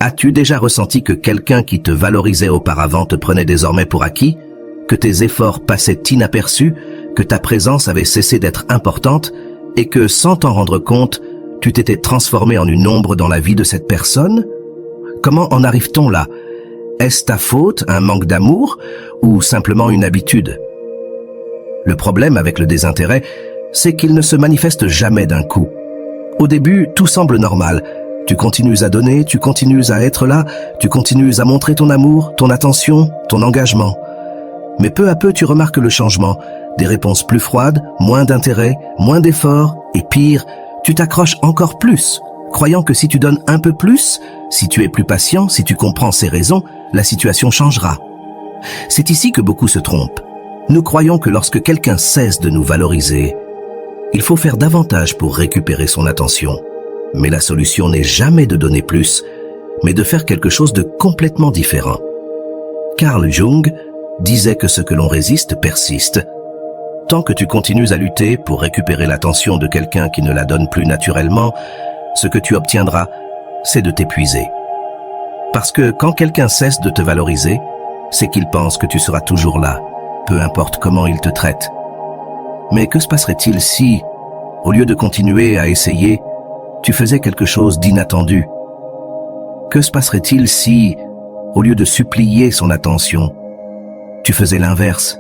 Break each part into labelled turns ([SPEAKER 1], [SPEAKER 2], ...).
[SPEAKER 1] As-tu déjà ressenti que quelqu'un qui te valorisait auparavant te prenait désormais pour acquis, que tes efforts passaient inaperçus, que ta présence avait cessé d'être importante et que, sans t'en rendre compte, tu t'étais transformé en une ombre dans la vie de cette personne? Comment en arrive-t-on là? Est-ce ta faute, un manque d'amour ou simplement une habitude? Le problème avec le désintérêt, c'est qu'il ne se manifeste jamais d'un coup. Au début, tout semble normal. Tu continues à donner, tu continues à être là, tu continues à montrer ton amour, ton attention, ton engagement. Mais peu à peu, tu remarques le changement. Des réponses plus froides, moins d'intérêt, moins d'efforts, et pire, tu t'accroches encore plus, croyant que si tu donnes un peu plus, si tu es plus patient, si tu comprends ses raisons, la situation changera. C'est ici que beaucoup se trompent. Nous croyons que lorsque quelqu'un cesse de nous valoriser, il faut faire davantage pour récupérer son attention. Mais la solution n'est jamais de donner plus, mais de faire quelque chose de complètement différent. Carl Jung disait que ce que l'on résiste persiste. Tant que tu continues à lutter pour récupérer l'attention de quelqu'un qui ne la donne plus naturellement, ce que tu obtiendras, c'est de t'épuiser. Parce que quand quelqu'un cesse de te valoriser, c'est qu'il pense que tu seras toujours là, peu importe comment il te traite. Mais que se passerait-il si, au lieu de continuer à essayer, tu faisais quelque chose d'inattendu? Que se passerait-il si, au lieu de supplier son attention, tu faisais l'inverse?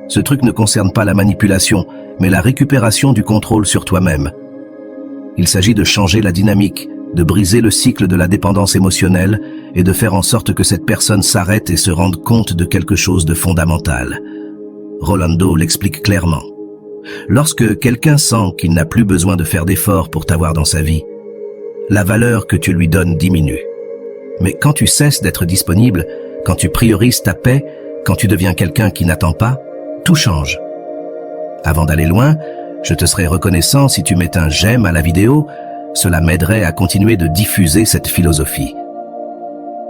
[SPEAKER 1] Ce truc ne concerne pas la manipulation, mais la récupération du contrôle sur toi-même. Il s'agit de changer la dynamique, de briser le cycle de la dépendance émotionnelle et de faire en sorte que cette personne s'arrête et se rende compte de quelque chose de fondamental. Rolando l'explique clairement. Lorsque quelqu'un sent qu'il n'a plus besoin de faire d'efforts pour t'avoir dans sa vie, la valeur que tu lui donnes diminue. Mais quand tu cesses d'être disponible, quand tu priorises ta paix, quand tu deviens quelqu'un qui n'attend pas, tout change. Avant d'aller loin, je te serais reconnaissant si tu mets un j'aime à la vidéo, cela m'aiderait à continuer de diffuser cette philosophie.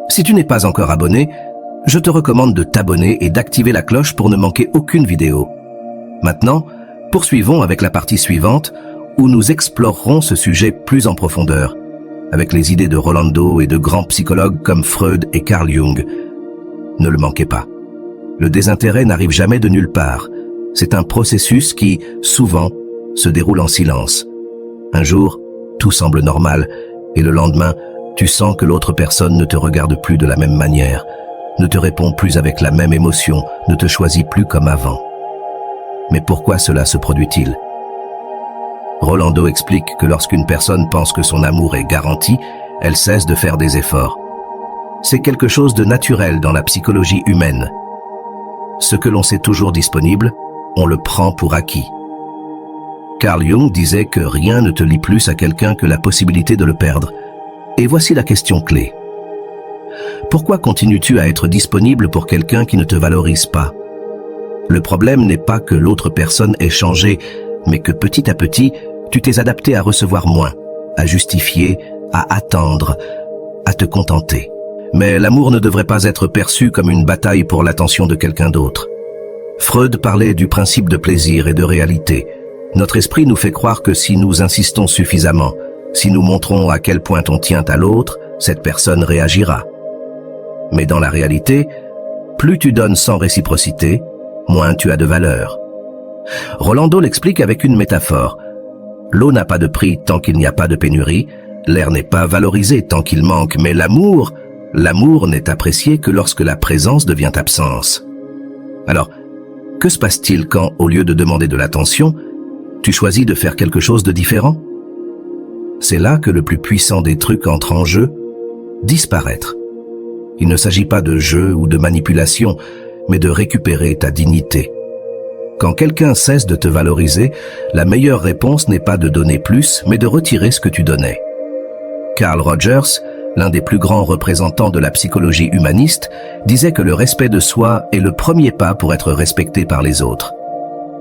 [SPEAKER 1] Si tu n'es pas encore abonné, je te recommande de t'abonner et d'activer la cloche pour ne manquer aucune vidéo. Maintenant, poursuivons avec la partie suivante où nous explorerons ce sujet plus en profondeur, avec les idées de Rolando et de grands psychologues comme Freud et Carl Jung. Ne le manquez pas. Le désintérêt n'arrive jamais de nulle part. C'est un processus qui, souvent, se déroule en silence. Un jour, tout semble normal, et le lendemain, tu sens que l'autre personne ne te regarde plus de la même manière, ne te répond plus avec la même émotion, ne te choisit plus comme avant. Mais pourquoi cela se produit-il? Rolando explique que lorsqu'une personne pense que son amour est garanti, elle cesse de faire des efforts. C'est quelque chose de naturel dans la psychologie humaine. Ce que l'on sait toujours disponible, on le prend pour acquis. Carl Jung disait que rien ne te lie plus à quelqu'un que la possibilité de le perdre. Et voici la question clé. Pourquoi continues-tu à être disponible pour quelqu'un qui ne te valorise pas? Le problème n'est pas que l'autre personne ait changé, mais que petit à petit, tu t'es adapté à recevoir moins, à justifier, à attendre, à te contenter. Mais l'amour ne devrait pas être perçu comme une bataille pour l'attention de quelqu'un d'autre. Freud parlait du principe de plaisir et de réalité. Notre esprit nous fait croire que si nous insistons suffisamment, si nous montrons à quel point on tient à l'autre, cette personne réagira. Mais dans la réalité, plus tu donnes sans réciprocité, moins tu as de valeur. Rolando l'explique avec une métaphore. L'eau n'a pas de prix tant qu'il n'y a pas de pénurie, l'air n'est pas valorisé tant qu'il manque, mais l'amour n'est apprécié que lorsque la présence devient absence. Alors, que se passe-t-il quand, au lieu de demander de l'attention, tu choisis de faire quelque chose de différent? C'est là que le plus puissant des trucs entre en jeu, disparaître. Il ne s'agit pas de jeu ou de manipulation, mais de récupérer ta dignité. Quand quelqu'un cesse de te valoriser, la meilleure réponse n'est pas de donner plus, mais de retirer ce que tu donnais. Carl Rogers, l'un des plus grands représentants de la psychologie humaniste, disait que le respect de soi est le premier pas pour être respecté par les autres.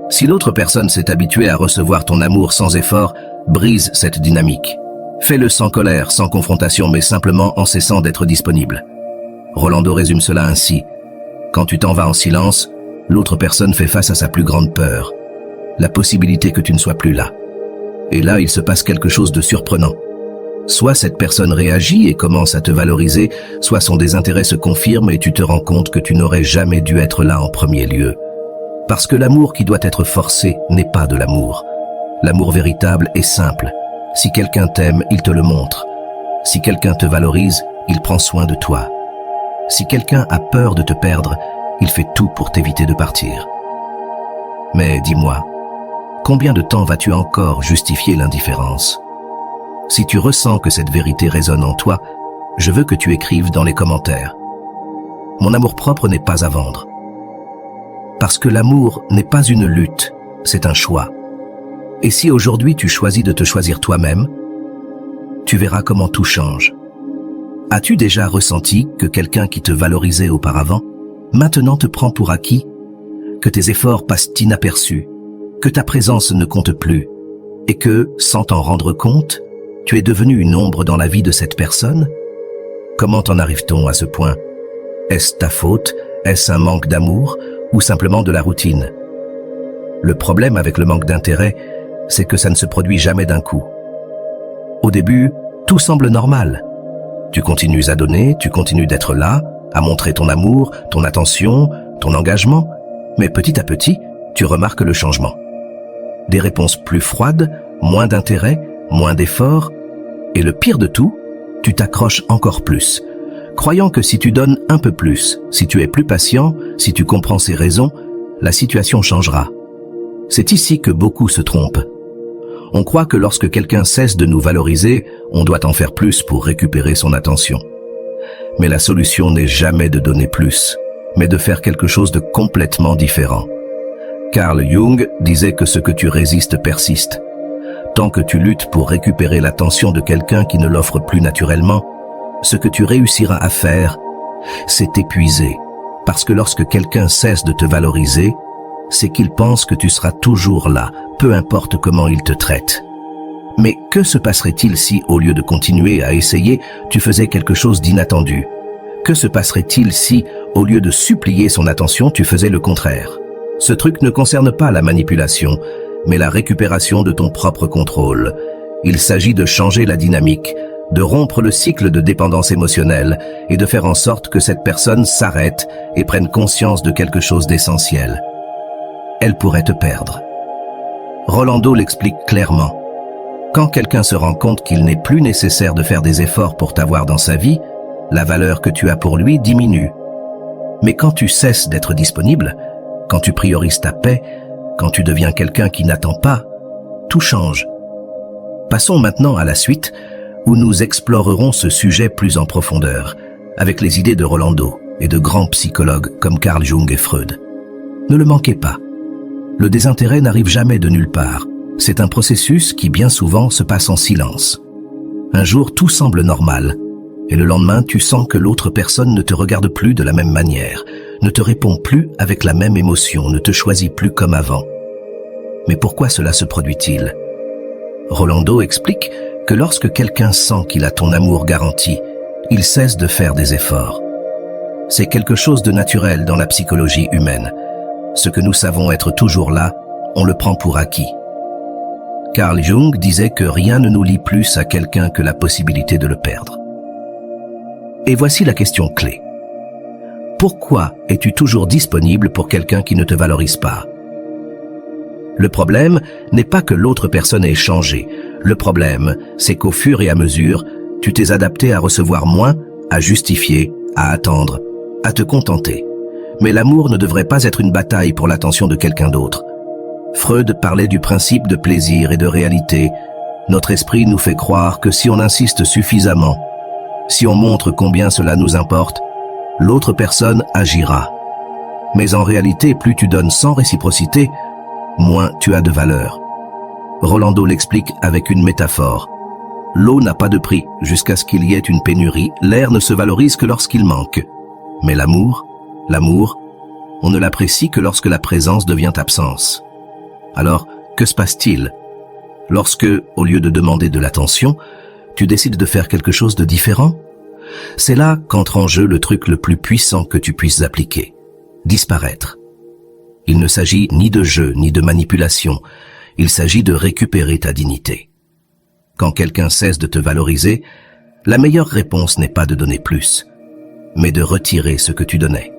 [SPEAKER 1] Si l'autre personne s'est habituée à recevoir ton amour sans effort, brise cette dynamique. Fais-le sans colère, sans confrontation, mais simplement en cessant d'être disponible. Rolando résume cela ainsi. Quand tu t'en vas en silence, l'autre personne fait face à sa plus grande peur, la possibilité que tu ne sois plus là. Et là, il se passe quelque chose de surprenant. Soit cette personne réagit et commence à te valoriser, soit son désintérêt se confirme et tu te rends compte que tu n'aurais jamais dû être là en premier lieu. Parce que l'amour qui doit être forcé n'est pas de l'amour. L'amour véritable est simple. Si quelqu'un t'aime, il te le montre. Si quelqu'un te valorise, il prend soin de toi. Si quelqu'un a peur de te perdre, il fait tout pour t'éviter de partir. Mais dis-moi, combien de temps vas-tu encore justifier l'indifférence ? Si tu ressens que cette vérité résonne en toi, je veux que tu écrives dans les commentaires. Mon amour-propre n'est pas à vendre. Parce que l'amour n'est pas une lutte, c'est un choix. Et si aujourd'hui tu choisis de te choisir toi-même, tu verras comment tout change. As-tu déjà ressenti que quelqu'un qui te valorisait auparavant, maintenant te prend pour acquis, que tes efforts passent inaperçus, que ta présence ne compte plus, et que, sans t'en rendre compte, tu es devenu une ombre dans la vie de cette personne? Comment en arrive-t-on à ce point? Est-ce ta faute? Est-ce un manque d'amour? Ou simplement de la routine? Le problème avec le manque d'intérêt, c'est que ça ne se produit jamais d'un coup. Au début, tout semble normal. Tu continues à donner, tu continues d'être là, à montrer ton amour, ton attention, ton engagement, mais petit à petit, tu remarques le changement. Des réponses plus froides, moins d'intérêt, moins d'efforts, et le pire de tout, tu t'accroches encore plus, croyant que si tu donnes un peu plus, si tu es plus patient, si tu comprends ses raisons, la situation changera. C'est ici que beaucoup se trompent. On croit que lorsque quelqu'un cesse de nous valoriser, on doit en faire plus pour récupérer son attention. Mais la solution n'est jamais de donner plus, mais de faire quelque chose de complètement différent. Carl Jung disait que ce que tu résistes persiste. Tant que tu luttes pour récupérer l'attention de quelqu'un qui ne l'offre plus naturellement, ce que tu réussiras à faire, c'est t'épuiser. Parce que lorsque quelqu'un cesse de te valoriser, c'est qu'il pense que tu seras toujours là, peu importe comment il te traite. Mais que se passerait-il si, au lieu de continuer à essayer, tu faisais quelque chose d'inattendu? Que se passerait-il si, au lieu de supplier son attention, tu faisais le contraire? Ce truc ne concerne pas la manipulation, mais la récupération de ton propre contrôle. Il s'agit de changer la dynamique, de rompre le cycle de dépendance émotionnelle et de faire en sorte que cette personne s'arrête et prenne conscience de quelque chose d'essentiel. Elle pourrait te perdre. Rolando l'explique clairement. Quand quelqu'un se rend compte qu'il n'est plus nécessaire de faire des efforts pour t'avoir dans sa vie, la valeur que tu as pour lui diminue. Mais quand tu cesses d'être disponible, quand tu priorises ta paix, quand tu deviens quelqu'un qui n'attend pas, tout change. Passons maintenant à la suite, où nous explorerons ce sujet plus en profondeur, avec les idées de Rolando et de grands psychologues comme Carl Jung et Freud. Ne le manquez pas. Le désintérêt n'arrive jamais de nulle part. C'est un processus qui bien souvent se passe en silence. Un jour, tout semble normal, et le lendemain, tu sens que l'autre personne ne te regarde plus de la même manière, ne te répond plus avec la même émotion, ne te choisit plus comme avant. Mais pourquoi cela se produit-il? Rolando explique que lorsque quelqu'un sent qu'il a ton amour garanti, il cesse de faire des efforts. C'est quelque chose de naturel dans la psychologie humaine. Ce que nous savons être toujours là, on le prend pour acquis. Carl Jung disait que rien ne nous lie plus à quelqu'un que la possibilité de le perdre. Et voici la question clé. Pourquoi es-tu toujours disponible pour quelqu'un qui ne te valorise pas? Le problème n'est pas que l'autre personne ait changé. Le problème, c'est qu'au fur et à mesure, tu t'es adapté à recevoir moins, à justifier, à attendre, à te contenter. Mais l'amour ne devrait pas être une bataille pour l'attention de quelqu'un d'autre. Freud parlait du principe de plaisir et de réalité. Notre esprit nous fait croire que si on insiste suffisamment, si on montre combien cela nous importe, l'autre personne agira. Mais en réalité, plus tu donnes sans réciprocité, moins tu as de valeur. Rolando l'explique avec une métaphore. L'eau n'a pas de prix jusqu'à ce qu'il y ait une pénurie. L'air ne se valorise que lorsqu'il manque. Mais l'amour, on ne l'apprécie que lorsque la présence devient absence. Alors, que se passe-t-il? Lorsque, au lieu de demander de l'attention, tu décides de faire quelque chose de différent? C'est là qu'entre en jeu le truc le plus puissant que tu puisses appliquer. Disparaître. Il ne s'agit ni de jeu, ni de manipulation. Il s'agit de récupérer ta dignité. Quand quelqu'un cesse de te valoriser, la meilleure réponse n'est pas de donner plus, mais de retirer ce que tu donnais.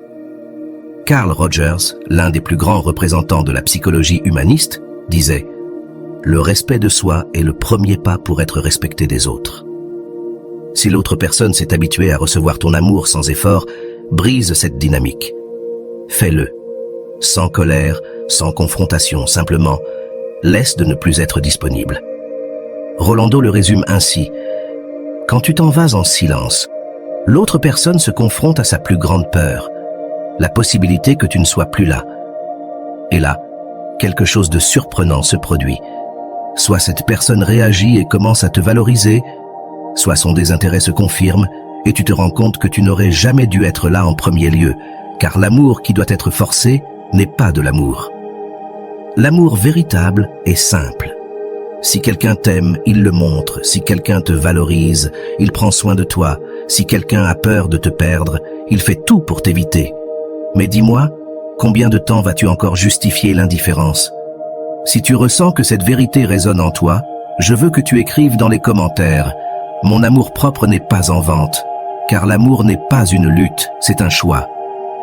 [SPEAKER 1] Carl Rogers, l'un des plus grands représentants de la psychologie humaniste, disait « Le respect de soi est le premier pas pour être respecté des autres. » Si l'autre personne s'est habituée à recevoir ton amour sans effort, brise cette dynamique. Fais-le. Sans colère, sans confrontation, simplement, laisse de ne plus être disponible. Rolando le résume ainsi. Quand tu t'en vas en silence, l'autre personne se confronte à sa plus grande peur, la possibilité que tu ne sois plus là. Et là, quelque chose de surprenant se produit. Soit cette personne réagit et commence à te valoriser, soit son désintérêt se confirme et tu te rends compte que tu n'aurais jamais dû être là en premier lieu, car l'amour qui doit être forcé n'est pas de l'amour. L'amour véritable est simple. Si quelqu'un t'aime, il le montre. Si quelqu'un te valorise, il prend soin de toi. Si quelqu'un a peur de te perdre, il fait tout pour t'éviter. Mais dis-moi, combien de temps vas-tu encore justifier l'indifférence? Si tu ressens que cette vérité résonne en toi, je veux que tu écrives dans les commentaires « Mon amour-propre n'est pas en vente », car l'amour n'est pas une lutte, c'est un choix.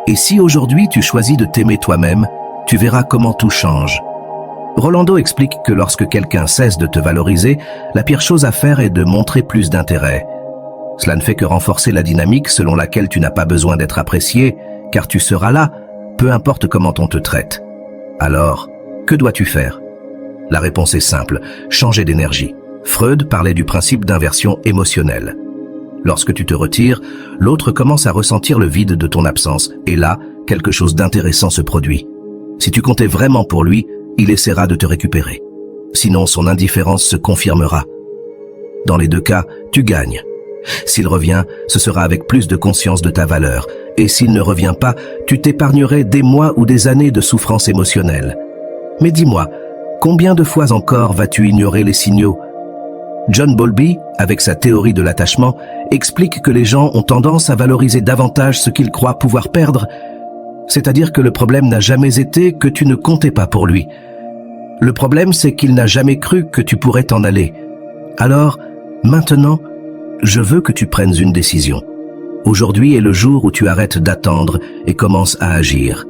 [SPEAKER 1] Et si aujourd'hui tu choisis de t'aimer toi-même, tu verras comment tout change. Rolando explique que lorsque quelqu'un cesse de te valoriser, la pire chose à faire est de montrer plus d'intérêt. Cela ne fait que renforcer la dynamique selon laquelle tu n'as pas besoin d'être apprécié, car tu seras là, peu importe comment on te traite. Alors, que dois-tu faire? La réponse est simple, changer d'énergie. Freud parlait du principe d'inversion émotionnelle. Lorsque tu te retires, l'autre commence à ressentir le vide de ton absence, et là, quelque chose d'intéressant se produit. Si tu comptais vraiment pour lui, il essaiera de te récupérer. Sinon, son indifférence se confirmera. Dans les deux cas, tu gagnes. S'il revient, ce sera avec plus de conscience de ta valeur. Et s'il ne revient pas, tu t'épargnerais des mois ou des années de souffrance émotionnelle. Mais dis-moi, combien de fois encore vas-tu ignorer les signaux? John Bowlby, avec sa théorie de l'attachement, explique que les gens ont tendance à valoriser davantage ce qu'ils croient pouvoir perdre. C'est-à-dire que le problème n'a jamais été que tu ne comptais pas pour lui. Le problème, c'est qu'il n'a jamais cru que tu pourrais t'en aller. Alors, maintenant, je veux que tu prennes une décision. Aujourd'hui est le jour où tu arrêtes d'attendre et commences à agir.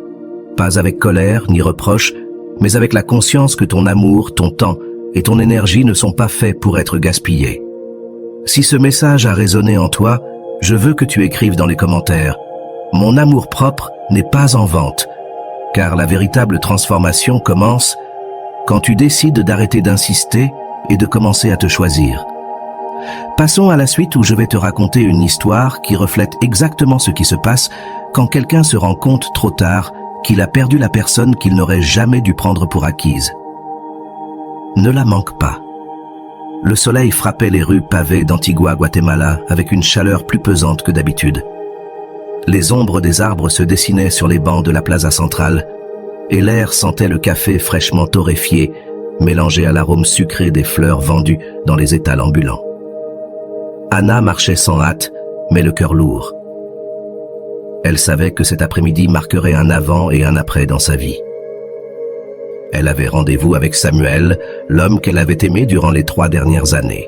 [SPEAKER 1] Pas avec colère ni reproche, mais avec la conscience que ton amour, ton temps et ton énergie ne sont pas faits pour être gaspillés. Si ce message a résonné en toi, je veux que tu écrives dans les commentaires « Mon amour-propre n'est pas en vente », car la véritable transformation commence quand tu décides d'arrêter d'insister et de commencer à te choisir. Passons à la suite où je vais te raconter une histoire qui reflète exactement ce qui se passe quand quelqu'un se rend compte trop tard qu'il a perdu la personne qu'il n'aurait jamais dû prendre pour acquise. Ne la manque pas. Le soleil frappait les rues pavées d'Antigua, Guatemala, avec une chaleur plus pesante que d'habitude. Les ombres des arbres se dessinaient sur les bancs de la plaza centrale, et l'air sentait le café fraîchement torréfié, mélangé à l'arôme sucré des fleurs vendues dans les étals ambulants. Anna marchait sans hâte, mais le cœur lourd. Elle savait que cet après-midi marquerait un avant et un après dans sa vie. Elle avait rendez-vous avec Samuel, l'homme qu'elle avait aimé durant les 3 dernières années.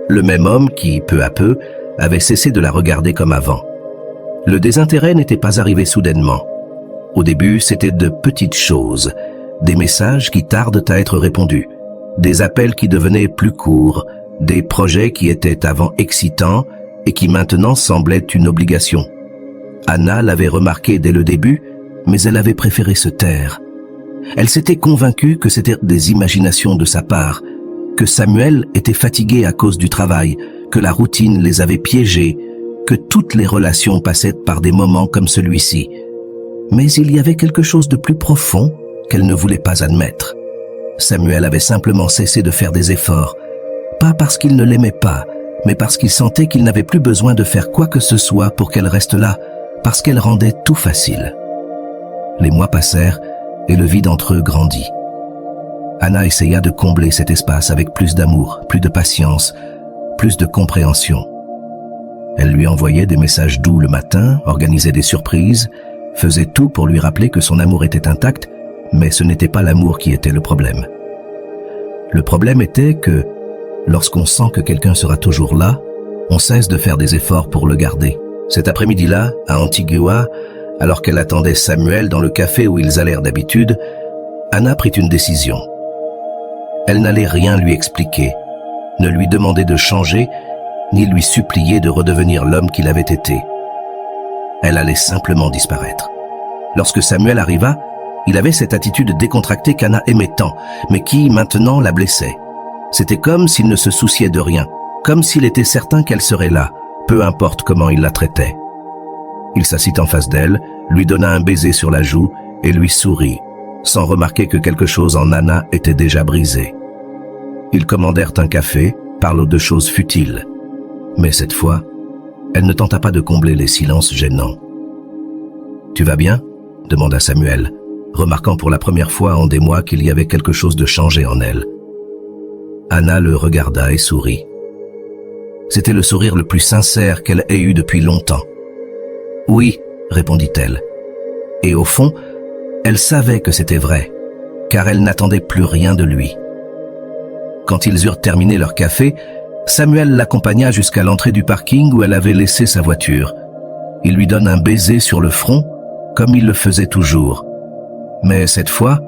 [SPEAKER 1] Le même homme qui, peu à peu, avait cessé de la regarder comme avant. Le désintérêt n'était pas arrivé soudainement. Au début, c'était de petites choses, des messages qui tardent à être répondus, des appels qui devenaient plus courts, des projets qui étaient avant excitants et qui maintenant semblaient une obligation. Anna l'avait remarqué dès le début, mais elle avait préféré se taire. Elle s'était convaincue que c'était des imaginations de sa part, que Samuel était fatigué à cause du travail, que la routine les avait piégés, que toutes les relations passaient par des moments comme celui-ci. Mais il y avait quelque chose de plus profond qu'elle ne voulait pas admettre. Samuel avait simplement cessé de faire des efforts, pas parce qu'il ne l'aimait pas, mais parce qu'il sentait qu'il n'avait plus besoin de faire quoi que ce soit pour qu'elle reste là, parce qu'elle rendait tout facile. Les mois passèrent et le vide entre eux grandit. Anna essaya de combler cet espace avec plus d'amour, plus de patience, plus de compréhension. Elle lui envoyait des messages doux le matin, organisait des surprises, faisait tout pour lui rappeler que son amour était intact, mais ce n'était pas l'amour qui était le problème. Le problème était que Lorsqu'on sent que quelqu'un sera toujours là, on cesse de faire des efforts pour le garder. Cet après-midi-là, à Antigua, alors qu'elle attendait Samuel dans le café où ils allèrent d'habitude, Anna prit une décision. Elle n'allait rien lui expliquer, ne lui demander de changer, ni lui supplier de redevenir l'homme qu'il avait été. Elle allait simplement disparaître. Lorsque Samuel arriva, il avait cette attitude décontractée qu'Anna aimait tant, mais qui, maintenant, la blessait. C'était comme s'il ne se souciait de rien, comme s'il était certain qu'elle serait là, peu importe comment il la traitait. Il s'assit en face d'elle, lui donna un baiser sur la joue et lui sourit, sans remarquer que quelque chose en Anna était déjà brisé. Ils commandèrent un café, parlant de choses futiles. Mais cette fois, elle ne tenta pas de combler les silences gênants. « Tu vas bien ?» demanda Samuel, remarquant pour la première fois en des mois qu'il y avait quelque chose de changé en elle. Anna le regarda et sourit. C'était le sourire le plus sincère qu'elle ait eu depuis longtemps. « Oui », répondit-elle. Et au fond, elle savait que c'était vrai, car elle n'attendait plus rien de lui. Quand ils eurent terminé leur café, Samuel l'accompagna jusqu'à l'entrée du parking où elle avait laissé sa voiture. Il lui donne un baiser sur le front, comme il le faisait toujours. Mais cette fois,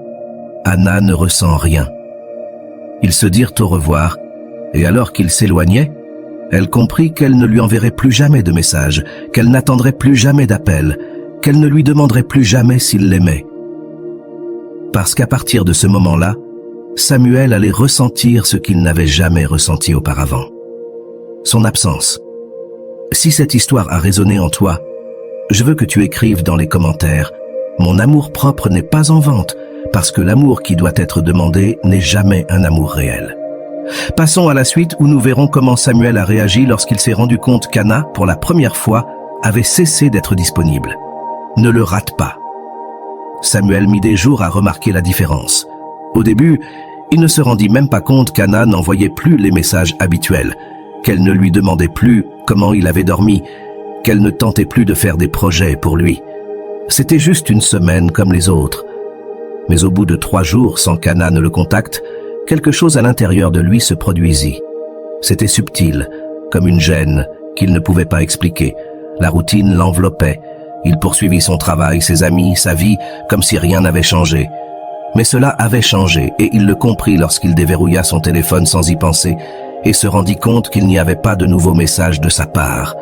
[SPEAKER 1] Anna ne ressent rien. Ils se dirent au revoir, et alors qu'ils s'éloignaient, elle comprit qu'elle ne lui enverrait plus jamais de message, qu'elle n'attendrait plus jamais d'appel, qu'elle ne lui demanderait plus jamais s'il l'aimait. Parce qu'à partir de ce moment-là, Samuel allait ressentir ce qu'il n'avait jamais ressenti auparavant. Son absence. Si cette histoire a résonné en toi, je veux que tu écrives dans les commentaires « Mon amour-propre n'est pas en vente » parce que l'amour qui doit être demandé n'est jamais un amour réel. Passons à la suite où nous verrons comment Samuel a réagi lorsqu'il s'est rendu compte qu'Anna, pour la première fois, avait cessé d'être disponible. Ne le rate pas. Samuel mit des jours à remarquer la différence. Au début, il ne se rendit même pas compte qu'Anna n'envoyait plus les messages habituels, qu'elle ne lui demandait plus comment il avait dormi, qu'elle ne tentait plus de faire des projets pour lui. C'était juste une semaine comme les autres. Mais au bout de 3 jours sans qu'Anna ne le contacte, quelque chose à l'intérieur de lui se produisit. C'était subtil, comme une gêne qu'il ne pouvait pas expliquer. La routine l'enveloppait. Il poursuivit son travail, ses amis, sa vie, comme si rien n'avait changé. Mais cela avait changé et il le comprit lorsqu'il déverrouilla son téléphone sans y penser et se rendit compte qu'il n'y avait pas de nouveaux messages de sa part.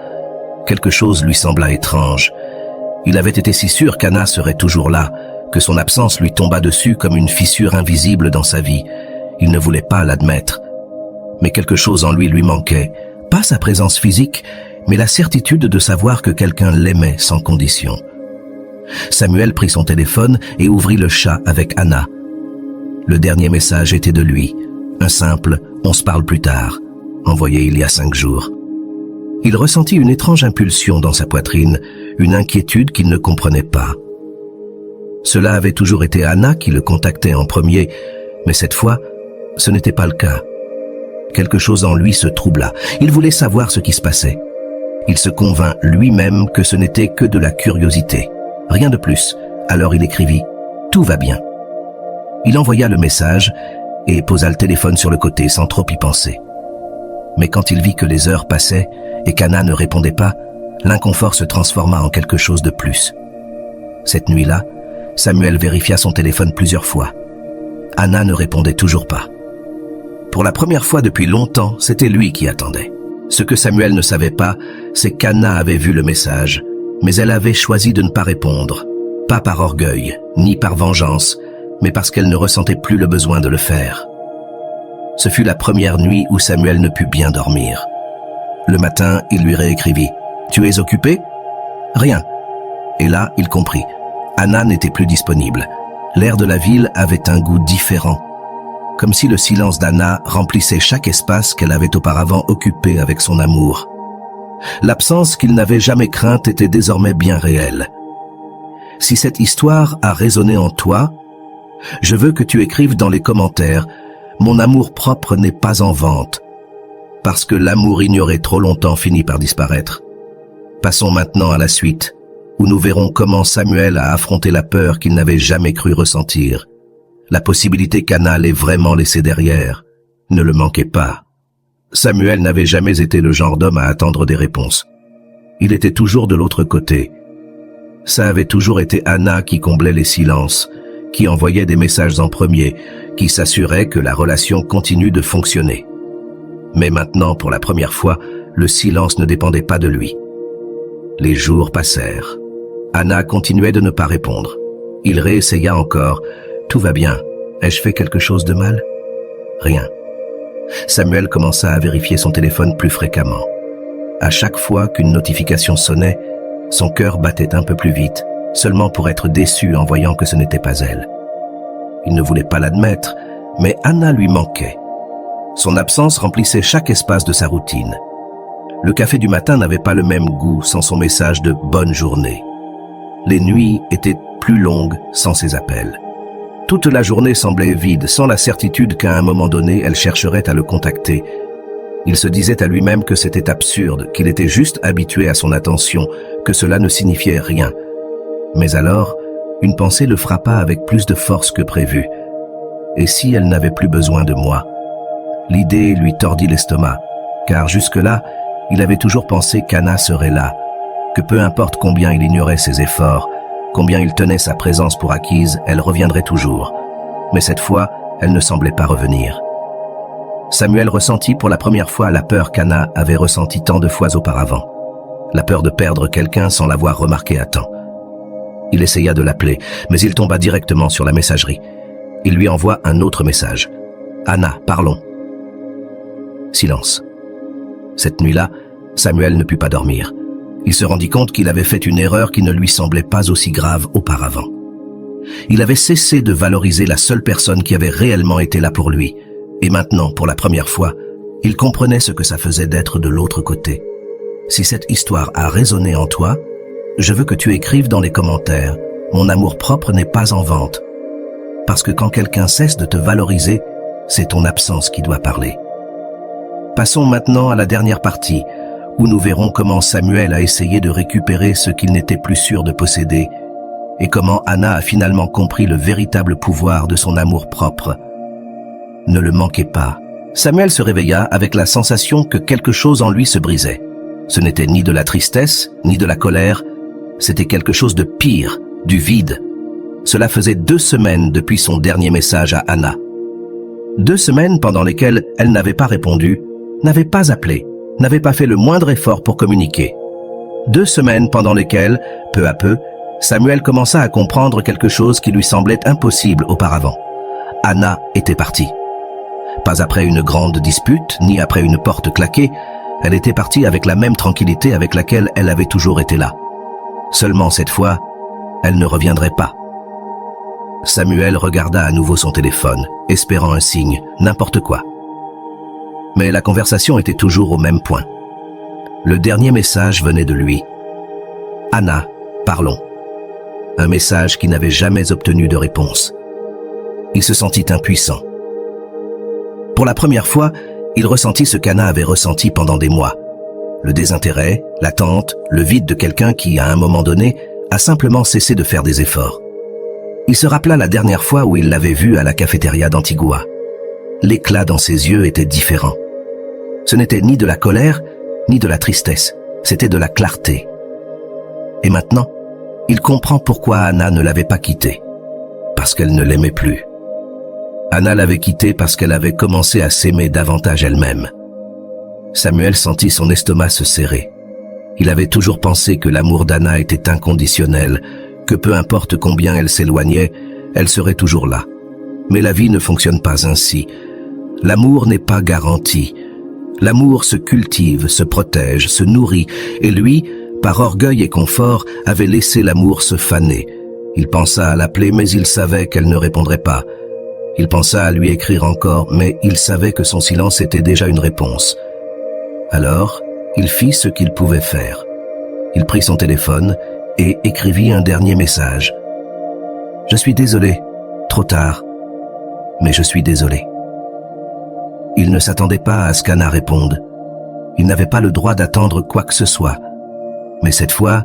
[SPEAKER 1] Quelque chose lui sembla étrange. Il avait été si sûr qu'Anna serait toujours là, que son absence lui tomba dessus comme une fissure invisible dans sa vie. Il ne voulait pas l'admettre. Mais quelque chose en lui manquait, pas sa présence physique, mais la certitude de savoir que quelqu'un l'aimait sans condition. Samuel prit son téléphone et ouvrit le chat avec Anna. Le dernier message était de lui, un simple « on se parle plus tard », envoyé il y a 5 jours. Il ressentit une étrange impulsion dans sa poitrine, une inquiétude qu'il ne comprenait pas. Cela avait toujours été Anna qui le contactait en premier, mais cette fois, ce n'était pas le cas. Quelque chose en lui se troubla. Il voulait savoir ce qui se passait. Il se convint lui-même que ce n'était que de la curiosité. Rien de plus. Alors il écrivit « Tout va bien ». Il envoya le message et posa le téléphone sur le côté sans trop y penser. Mais quand il vit que les heures passaient et qu'Anna ne répondait pas, l'inconfort se transforma en quelque chose de plus. Cette nuit-là, Samuel vérifia son téléphone plusieurs fois. Anna ne répondait toujours pas. Pour la première fois depuis longtemps, c'était lui qui attendait. Ce que Samuel ne savait pas, c'est qu'Anna avait vu le message, mais elle avait choisi de ne pas répondre, pas par orgueil, ni par vengeance, mais parce qu'elle ne ressentait plus le besoin de le faire. Ce fut la première nuit où Samuel ne put bien dormir. Le matin, il lui réécrivit « Tu es occupé ?»« Rien. » Et là, il comprit. Anna n'était plus disponible. L'air de la ville avait un goût différent, comme si le silence d'Anna remplissait chaque espace qu'elle avait auparavant occupé avec son amour. L'absence qu'il n'avait jamais crainte était désormais bien réelle. Si cette histoire a résonné en toi, je veux que tu écrives dans les commentaires « Mon amour-propre n'est pas en vente », parce que l'amour ignoré trop longtemps finit par disparaître. Passons maintenant à la suite, où nous verrons comment Samuel a affronté la peur qu'il n'avait jamais cru ressentir. La possibilité qu'Anna l'ait vraiment laissé derrière. Ne le manquez pas. Samuel n'avait jamais été le genre d'homme à attendre des réponses. Il était toujours de l'autre côté. Ça avait toujours été Anna qui comblait les silences, qui envoyait des messages en premier, qui s'assurait que la relation continue de fonctionner. Mais maintenant, pour la première fois, le silence ne dépendait pas de lui. Les jours passèrent. Anna continuait de ne pas répondre. Il réessaya encore. « Tout va bien. Ai-je fait quelque chose de mal ?» Rien. Samuel commença à vérifier son téléphone plus fréquemment. À chaque fois qu'une notification sonnait, son cœur battait un peu plus vite, seulement pour être déçu en voyant que ce n'était pas elle. Il ne voulait pas l'admettre, mais Anna lui manquait. Son absence remplissait chaque espace de sa routine. Le café du matin n'avait pas le même goût sans son message de « bonne journée ». Les nuits étaient plus longues sans ses appels. Toute la journée semblait vide, sans la certitude qu'à un moment donné, elle chercherait à le contacter. Il se disait à lui-même que c'était absurde, qu'il était juste habitué à son attention, que cela ne signifiait rien. Mais alors, une pensée le frappa avec plus de force que prévu. Et si elle n'avait plus besoin de moi? L'idée lui tordit l'estomac, car jusque-là, il avait toujours pensé qu'Anna serait là, que peu importe combien il ignorait ses efforts, combien il tenait sa présence pour acquise, elle reviendrait toujours. Mais cette fois, elle ne semblait pas revenir. Samuel ressentit pour la première fois la peur qu'Anna avait ressentie tant de fois auparavant. La peur de perdre quelqu'un sans l'avoir remarqué à temps. Il essaya de l'appeler, mais il tomba directement sur la messagerie. Il lui envoie un autre message. « Anna, parlons. » Silence. Cette nuit-là, Samuel ne put pas dormir. Il se rendit compte qu'il avait fait une erreur qui ne lui semblait pas aussi grave auparavant. Il avait cessé de valoriser la seule personne qui avait réellement été là pour lui. Et maintenant, pour la première fois, il comprenait ce que ça faisait d'être de l'autre côté. Si cette histoire a résonné en toi, je veux que tu écrives dans les commentaires « Mon amour-propre n'est pas en vente ». Parce que quand quelqu'un cesse de te valoriser, c'est ton absence qui doit parler. Passons maintenant à la dernière partie, où nous verrons comment Samuel a essayé de récupérer ce qu'il n'était plus sûr de posséder, et comment Anna a finalement compris le véritable pouvoir de son amour-propre. Ne le manquez pas. Samuel se réveilla avec la sensation que quelque chose en lui se brisait. Ce n'était ni de la tristesse, ni de la colère, c'était quelque chose de pire, du vide. Cela faisait 2 semaines depuis son dernier message à Anna. 2 semaines pendant lesquelles elle n'avait pas répondu, n'avait pas appelé, n'avait pas fait le moindre effort pour communiquer. 2 semaines pendant lesquelles, peu à peu, Samuel commença à comprendre quelque chose qui lui semblait impossible auparavant. Anna était partie. Pas après une grande dispute, ni après une porte claquée, elle était partie avec la même tranquillité avec laquelle elle avait toujours été là. Seulement cette fois, elle ne reviendrait pas. Samuel regarda à nouveau son téléphone, espérant un signe, n'importe quoi. Mais la conversation était toujours au même point. Le dernier message venait de lui. « Anna, parlons. » Un message qui n'avait jamais obtenu de réponse. Il se sentit impuissant. Pour la première fois, il ressentit ce qu'Anna avait ressenti pendant des mois. Le désintérêt, l'attente, le vide de quelqu'un qui, à un moment donné, a simplement cessé de faire des efforts. Il se rappela la dernière fois où il l'avait vue à la cafétéria d'Antigua. L'éclat dans ses yeux était différent. Ce n'était ni de la colère, ni de la tristesse, c'était de la clarté. Et maintenant, il comprend pourquoi Anna ne l'avait pas quitté. Parce qu'elle ne l'aimait plus. Anna l'avait quitté parce qu'elle avait commencé à s'aimer davantage elle-même. Samuel sentit son estomac se serrer. Il avait toujours pensé que l'amour d'Anna était inconditionnel, que peu importe combien elle s'éloignait, elle serait toujours là. Mais la vie ne fonctionne pas ainsi. L'amour n'est pas garanti. L'amour se cultive, se protège, se nourrit, et lui, par orgueil et confort, avait laissé l'amour se faner. Il pensa à l'appeler, mais il savait qu'elle ne répondrait pas. Il pensa à lui écrire encore, mais il savait que son silence était déjà une réponse. Alors, il fit ce qu'il pouvait faire. Il prit son téléphone et écrivit un dernier message. « Je suis désolé, trop tard, mais je suis désolé. » Il ne s'attendait pas à ce qu'Anna réponde. Il n'avait pas le droit d'attendre quoi que ce soit. Mais cette fois,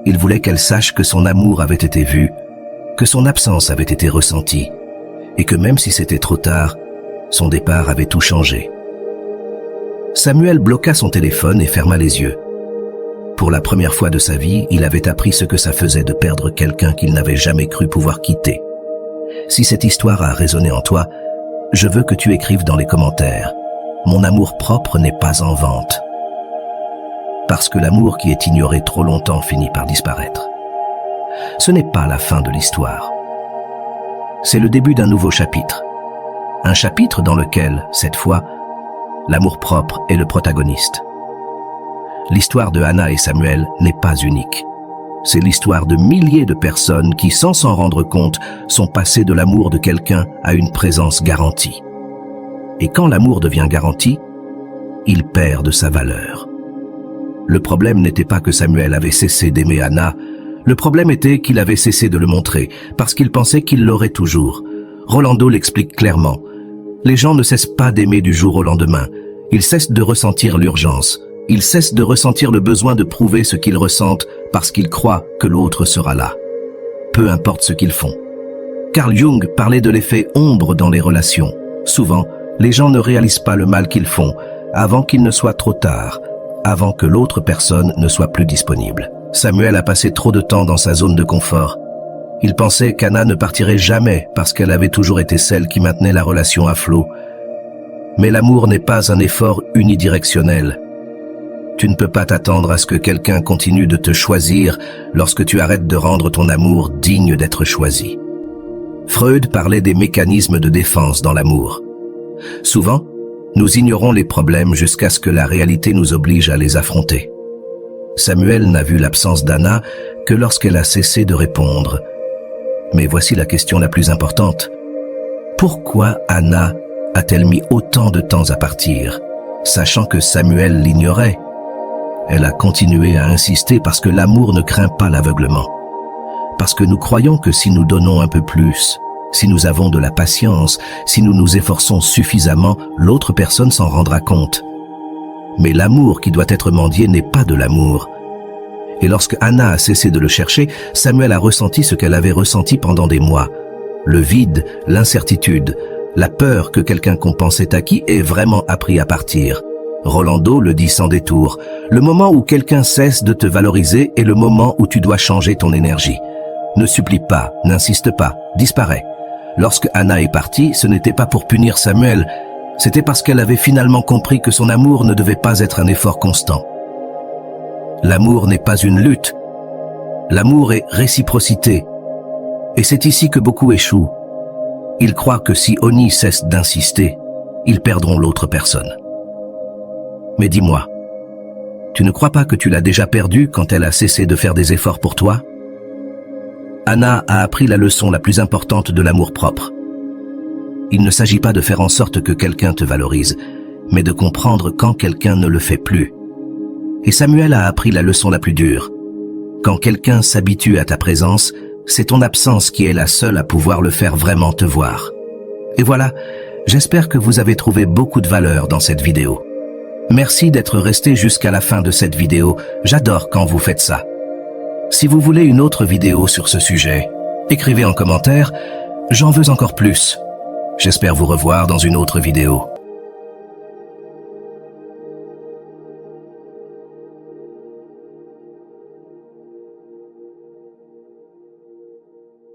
[SPEAKER 1] il voulait qu'elle sache que son amour avait été vu, que son absence avait été ressentie, et que même si c'était trop tard, son départ avait tout changé. Samuel bloqua son téléphone et ferma les yeux. Pour la première fois de sa vie, il avait appris ce que ça faisait de perdre quelqu'un qu'il n'avait jamais cru pouvoir quitter. Si cette histoire a résonné en toi, je veux que tu écrives dans les commentaires « Mon amour-propre n'est pas en vente ». Parce que l'amour qui est ignoré trop longtemps finit par disparaître. Ce n'est pas la fin de l'histoire. C'est le début d'un nouveau chapitre. Un chapitre dans lequel, cette fois, l'amour-propre est le protagoniste. L'histoire de Anna et Samuel n'est pas unique. C'est l'histoire de milliers de personnes qui, sans s'en rendre compte, sont passées de l'amour de quelqu'un à une présence garantie. Et quand l'amour devient garanti, il perd de sa valeur. Le problème n'était pas que Samuel avait cessé d'aimer Anna, le problème était qu'il avait cessé de le montrer, parce qu'il pensait qu'il l'aurait toujours. Rolando l'explique clairement. Les gens ne cessent pas d'aimer du jour au lendemain. Ils cessent de ressentir l'urgence. Ils cessent de ressentir le besoin de prouver ce qu'ils ressentent parce qu'ils croient que l'autre sera là. Peu importe ce qu'ils font. Carl Jung parlait de l'effet ombre dans les relations. Souvent, les gens ne réalisent pas le mal qu'ils font avant qu'il ne soit trop tard, avant que l'autre personne ne soit plus disponible. Samuel a passé trop de temps dans sa zone de confort. Il pensait qu'Anna ne partirait jamais parce qu'elle avait toujours été celle qui maintenait la relation à flot. Mais l'amour n'est pas un effort unidirectionnel. Tu ne peux pas t'attendre à ce que quelqu'un continue de te choisir lorsque tu arrêtes de rendre ton amour digne d'être choisi. Freud parlait des mécanismes de défense dans l'amour. Souvent, nous ignorons les problèmes jusqu'à ce que la réalité nous oblige à les affronter. Samuel n'a vu l'absence d'Anna que lorsqu'elle a cessé de répondre. Mais voici la question la plus importante. Pourquoi Anna a-t-elle mis autant de temps à partir, sachant que Samuel l'ignorait? Elle a continué à insister parce que l'amour ne craint pas l'aveuglement. Parce que nous croyons que si nous donnons un peu plus, si nous avons de la patience, si nous nous efforçons suffisamment, l'autre personne s'en rendra compte. Mais l'amour qui doit être mendié n'est pas de l'amour. Et lorsque Anna a cessé de le chercher, Samuel a ressenti ce qu'elle avait ressenti pendant des mois. Le vide, l'incertitude, la peur que quelqu'un qu'on pensait acquis ait vraiment appris à partir. Rolando le dit sans détour, le moment où quelqu'un cesse de te valoriser est le moment où tu dois changer ton énergie. Ne supplie pas, n'insiste pas, disparaît. Lorsque Anna est partie, ce n'était pas pour punir Samuel, c'était parce qu'elle avait finalement compris que son amour ne devait pas être un effort constant. L'amour n'est pas une lutte. L'amour est réciprocité. Et c'est ici que beaucoup échouent. Ils croient que si Oni cesse d'insister, ils perdront l'autre personne. Mais dis-moi, tu ne crois pas que tu l'as déjà perdue quand elle a cessé de faire des efforts pour toi? Anna a appris la leçon la plus importante de l'amour-propre. Il ne s'agit pas de faire en sorte que quelqu'un te valorise, mais de comprendre quand quelqu'un ne le fait plus. Et Samuel a appris la leçon la plus dure. Quand quelqu'un s'habitue à ta présence, c'est ton absence qui est la seule à pouvoir le faire vraiment te voir. Et voilà, j'espère que vous avez trouvé beaucoup de valeur dans cette vidéo. Merci d'être resté jusqu'à la fin de cette vidéo, j'adore quand vous faites ça. Si vous voulez une autre vidéo sur ce sujet, écrivez en commentaire, j'en veux encore plus. J'espère vous revoir dans une autre vidéo.